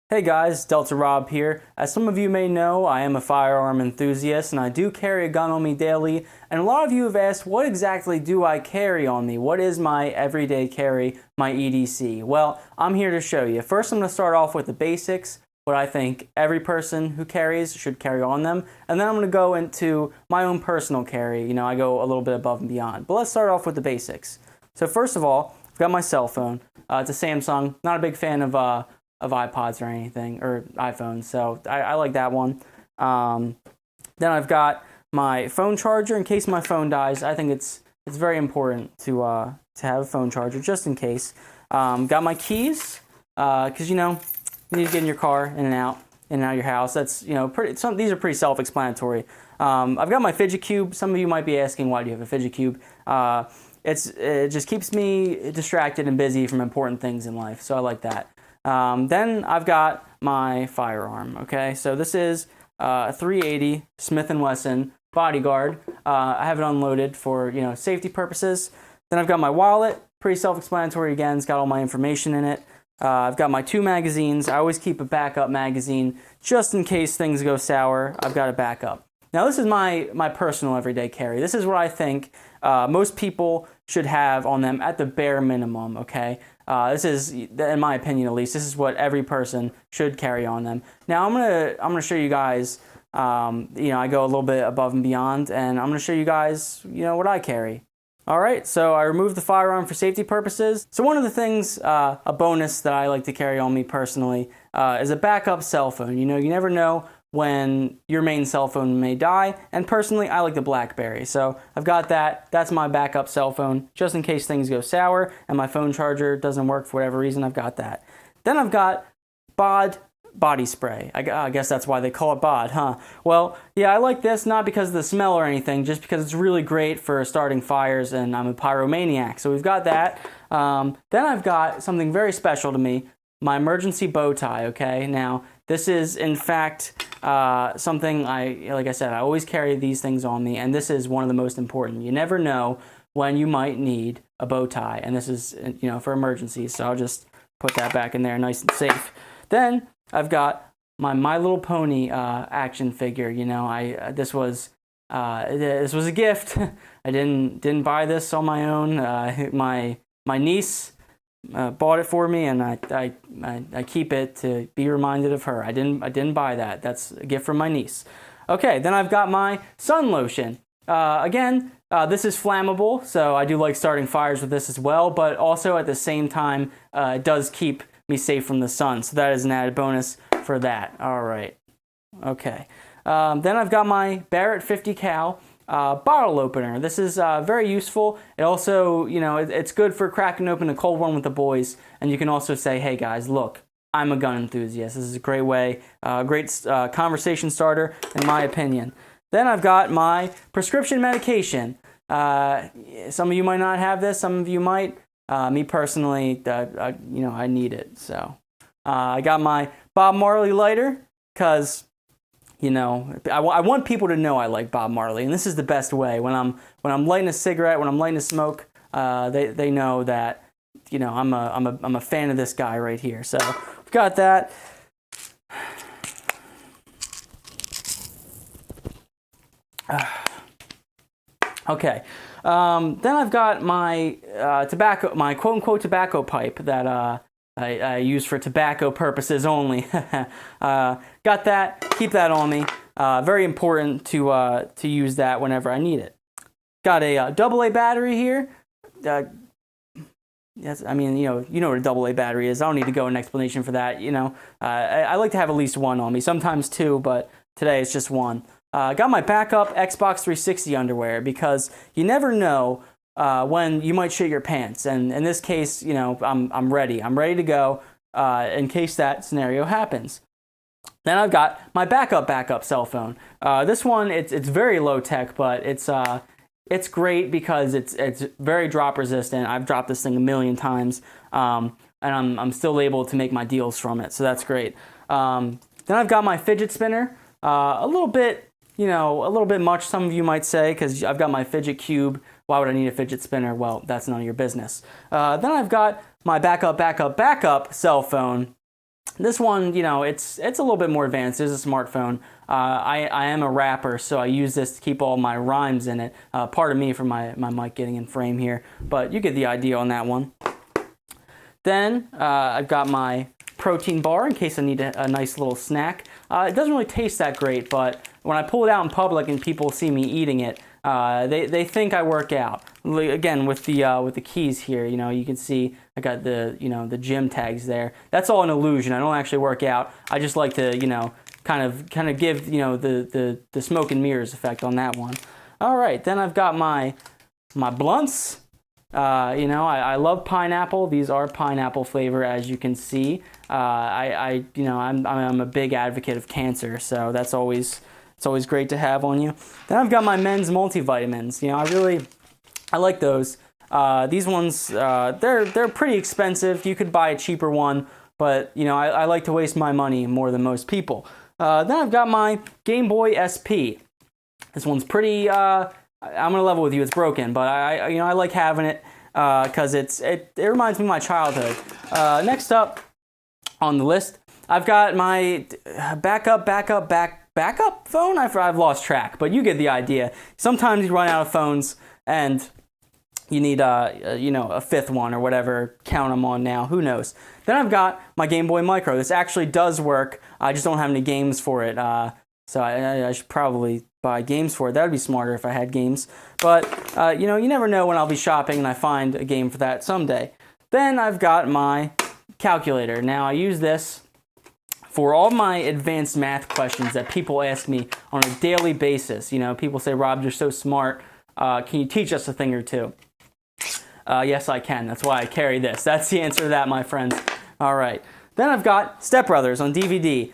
Hey guys, Delta Rob here. As some of you may know, I am a firearm enthusiast and I do carry a gun on me daily. And a lot of you have asked, what exactly do I carry on me? What is my everyday carry, my EDC? Well, I'm here to show you. First, I'm going to start off with the basics, what I think every person who carries should carry on them. And then I'm going to go into my own personal carry. You know, I go a little bit above and beyond. But let's start off with the basics. So first of all, I've got my cell phone. It's a Samsung. Not a big fan of iPods or anything, or iPhones, so I like that one. Then I've got my phone charger in case my phone dies. I think it's very important to have a phone charger just in case. Got my keys, because you know you need to get in your car in and out of your house. That's these are pretty self-explanatory. I've got my fidget cube. Some of you might be asking, why do you have a fidget cube? It just keeps me distracted and busy from important things in life, so I like that. Then I've got my firearm, okay? So this is a 380 Smith & Wesson Bodyguard. I have it unloaded for, safety purposes. Then I've got my wallet, pretty self-explanatory again. It's got all my information in it. I've got my 2 magazines. I always keep a backup magazine just in case things go sour. I've got a backup. Now this is my personal everyday carry. This is what I think most people should have on them at the bare minimum, okay? This is, in my opinion at least, this is what every person should carry on them. Now I'm gonna show you guys, I go a little bit above and beyond, and I'm gonna show you guys, what I carry. All right, so I removed the firearm for safety purposes. So one of the things, a bonus that I like to carry on me personally, is a backup cell phone. You never know when your main cell phone may die, and personally I like the BlackBerry, so I've got that. That's my backup cell phone just in case things go sour and my phone charger doesn't work for whatever reason. I've got that. Then I've got BOD body spray. I guess that's why they call it BOD, huh? Well, yeah, I like this not because of the smell or anything, just because it's really great for starting fires, and I'm a pyromaniac, so we've got that. Then I've got something very special to me, my emergency bow tie, okay? Now, this is, in fact, something like I said, I always carry these things on me, and this is one of the most important. You never know when you might need a bow tie, and this is, for emergencies, so I'll just put that back in there nice and safe. Then, I've got my Little Pony action figure. This was a gift. I didn't buy this on my own. My niece bought it for me, and I keep it to be reminded of her. I didn't buy that. That's a gift from my niece. Okay, then I've got my sun lotion. Again, this is flammable, so I do like starting fires with this as well, but also at the same time, it does keep me safe from the sun, so that is an added bonus for that. All right. Okay. Then I've got my Barrett 50 cal bottle opener. This is very useful. It also, it's good for cracking open a cold one with the boys. And you can also say, hey guys, look, I'm a gun enthusiast. This is a great way, great conversation starter, in my opinion. Then I've got my prescription medication. Some of you might not have this, some of you might. Me personally, I need it. So I got my Bob Marley lighter because I want people to know I like Bob Marley, and this is the best way. When I'm lighting a cigarette, when I'm lighting a smoke, they know that I'm a fan of this guy right here. So we've got that. Okay. Then I've got my tobacco, my quote-unquote tobacco pipe that I use for tobacco purposes only. Got that. Keep that on me. Very important to use that whenever I need it. Got a AA battery here. Yes, I mean, you know what a AA battery is. I don't need to go an explanation for that. I like to have at least one on me. Sometimes 2, but today it's just 1. Got my backup Xbox 360 underwear because you never know when you might shit your pants, and in this case, I'm ready. I'm ready to go in case that scenario happens. Then I've got my backup cell phone. This one, it's very low tech, but it's great because it's very drop resistant. I've dropped this thing a million times, and I'm still able to make my deals from it, so that's great. Then I've got my fidget spinner. A little bit much, some of you might say, because I've got my fidget cube. Why would I need a fidget spinner? Well, that's none of your business. Then I've got my backup cell phone. This one, you know, it's a little bit more advanced. It's a smartphone. I am a rapper, so I use this to keep all my rhymes in it. Pardon me for my mic getting in frame here, but you get the idea on that one. Then I've got my protein bar in case I need a nice little snack. It doesn't really taste that great, but when I pull it out in public and people see me eating it, they think I work out. Again, with the keys here, you know, you can see I got the gym tags there. That's all an illusion. I don't actually work out. I just like to, you know, kind of give, you know, the smoke and mirrors effect on that one. All right, then I've got my blunts. You know, I love pineapple. These are pineapple flavor, as you can see. You know, I'm a big advocate of cancer, so it's always great to have on you. Then I've got my men's multivitamins. You know, I like those. These ones, they're pretty expensive. You could buy a cheaper one, but you know, I like to waste my money more than most people. Then I've got my Game Boy SP. This one's pretty. I'm gonna level with you. It's broken, but I like having it because it reminds me of my childhood. Next up on the list, I've got my backup phone. I've lost track, but you get the idea. Sometimes you run out of phones and you need you know, a fifth one or whatever. Count them on now. Who knows? Then I've got my Game Boy Micro. This actually does work. I just don't have any games for it. So I should probably buy games for it. That would be smarter if I had games. But you know, you never know when I'll be shopping and I find a game for that someday. Then I've got my calculator. Now I use this for all my advanced math questions that people ask me on a daily basis. You know, people say, Rob, you're so smart. Can you teach us a thing or two? Yes, I can. That's why I carry this. That's the answer to that, my friends. All right. Then I've got Step Brothers on DVD.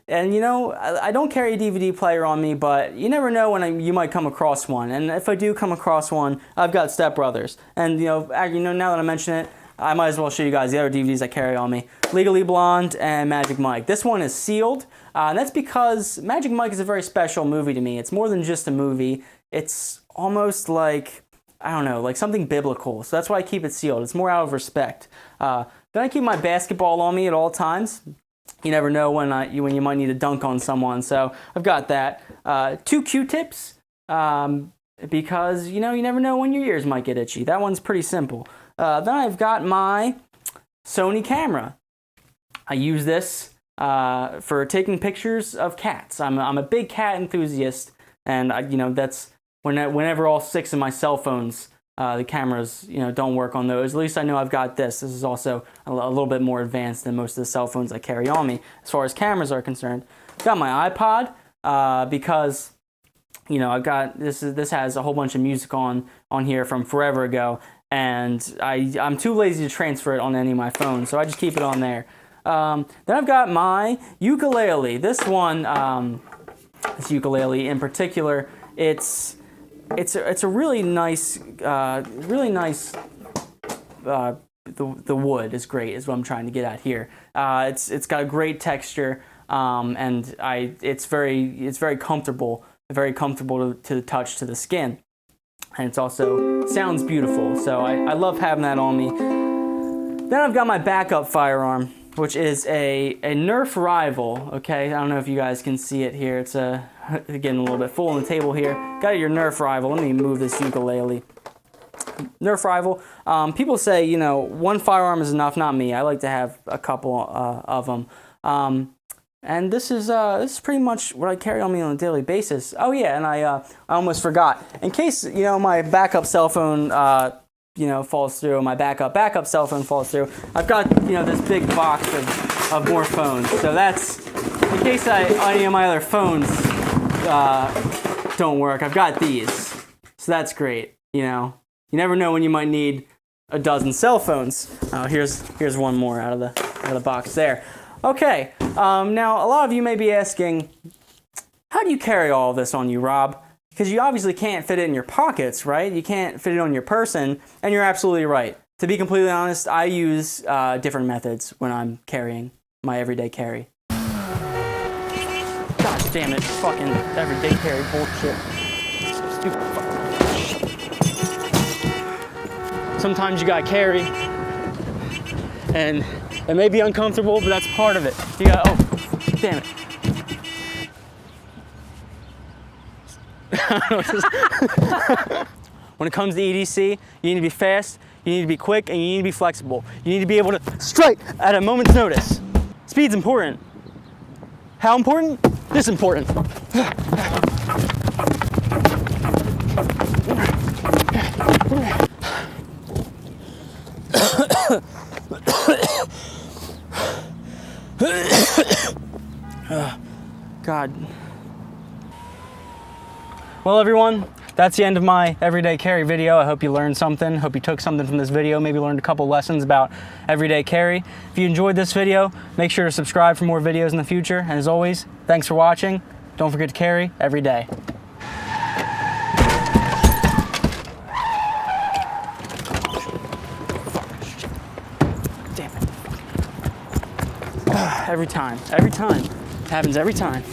And you know, I don't carry a DVD player on me, but you never know when you might come across one. And if I do come across one, I've got Step Brothers. And you know, now that I mention it, I might as well show you guys the other DVDs I carry on me. Legally Blonde and Magic Mike. This one is sealed, and that's because Magic Mike is a very special movie to me. It's more than just a movie. It's almost like, I don't know, like something biblical. So that's why I keep it sealed. It's more out of respect. Then I keep my basketball on me at all times. You never know when you might need to dunk on someone. So I've got that. 2 Q-tips, because you know, you never know when your ears might get itchy. That one's pretty simple. Then I've got my Sony camera. I use this for taking pictures of cats. I'm a big cat enthusiast, and you know, that's whenever all 6 of my cell phones, the cameras, you know, don't work on those. At least I know I've got this. This is also a little bit more advanced than most of the cell phones I carry on me as far as cameras are concerned. I've got my iPod because, you know, I've got this has a whole bunch of music on here from forever ago, and I'm too lazy to transfer it on any of my phones, so I just keep it on there. Then I've got my ukulele. This one, this ukulele in particular, it's a really nice, the wood is great, is what I'm trying to get at here. It's got a great texture, and it's very comfortable to the touch, to the skin, and it's also sounds beautiful. So I love having that on me. Then I've got my backup firearm, which is a Nerf rival. Okay, I don't know if you guys can see it here. It's getting a little bit full on the table here. Got your Nerf rival. Let me move this ukulele. Nerf rival. People say, you know, one firearm is enough. Not me. I like to have a couple of them. And this is pretty much what I carry on me on a daily basis. Oh yeah, and I almost forgot. In case, you know, my backup cell phone you know, falls through, my backup cell phone falls through, I've got, you know, this big box of more phones. So that's in case any of my other phones don't work. I've got these, so that's great. You know, you never know when you might need a dozen cell phones. Here's one more out of the box there. Okay, now a lot of you may be asking, how do you carry all of this on you, Rob? Because you obviously can't fit it in your pockets, right? You can't fit it on your person, and you're absolutely right. To be completely honest, I use different methods when I'm carrying my everyday carry. God damn it, fucking everyday carry bullshit. Stupid fucking. Sometimes you gotta carry, and it may be uncomfortable, but that's part of it. You got, oh, damn it. When it comes to EDC, you need to be fast, you need to be quick, and you need to be flexible. You need to be able to strike at a moment's notice. Speed's important. How important? This important. God. Well, everyone, that's the end of my everyday carry video. I hope you learned something. Hope you took something from this video, maybe learned a couple lessons about everyday carry. If you enjoyed this video, make sure to subscribe for more videos in the future. And as always, thanks for watching. Don't forget to carry every day. Damn it. Every time. It happens every time.